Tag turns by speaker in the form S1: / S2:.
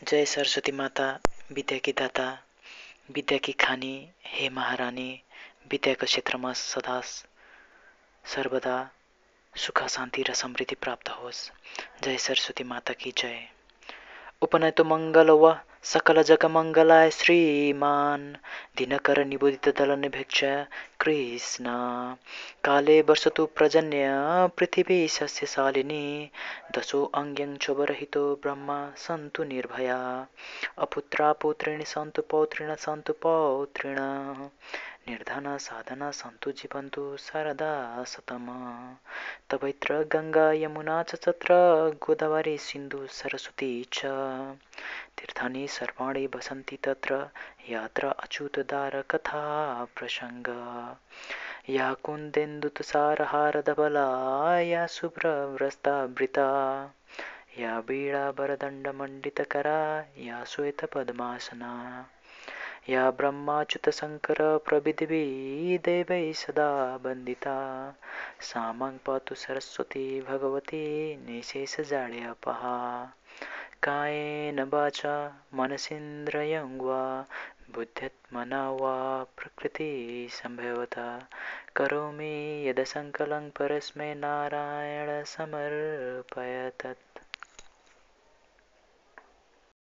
S1: जय सरस्वती माता, विद्या की दाता, विद्या की खानी, हे महारानी, विद्याको क्षेत्रमा सदा सर्वदा सुख शान्ति र समृद्धि प्राप्त होस्। जय सरस्वती माता की जय। उपनयतु मङ्गल वा सकल जग मङ्गलाय श्रीमान दिनकर निबोधित दलनिभेक्ष कृष्ण काले वर्षतु प्रजन्य पृथिवी सस्यशालिनी दशो अङ्ग्यं क्षोभरहितो ब्रह्मा सन्तु निर्भया अपुत्रा पुत्रिणी सन्तु पौत्रिण सन्तु पौत्रिण निर्धन साधना सन्तु जीवन्तु शारदा शतम् तपैत्र गङ्गा यमुना च तत्र गोदावरी सिन्धु सरस्वती च तीर्थानि सर्वाणि वसन्ति तत्र यत्र अच्युतदारकथा प्रसङ्ग या कुन्देन्दुतुषारहारधवला या शुभ्रवस्त्रावृता या वीणावरदण्डमण्डितकरा या श्वेतपद्मासना या ब्रह्माच्युतशङ्करप्रभृतिभिः देवैः सदा वन्दिता सा मां पातु सरस्वती भगवती निःशेषजाड्यापहा कायेन वाचा मनसेन्द्रियं वा बुद्ध्यात्मना वा प्रकृतिसम्भवता करोमि यद् सकलं परस्मै नारायणाय समर्पयामि।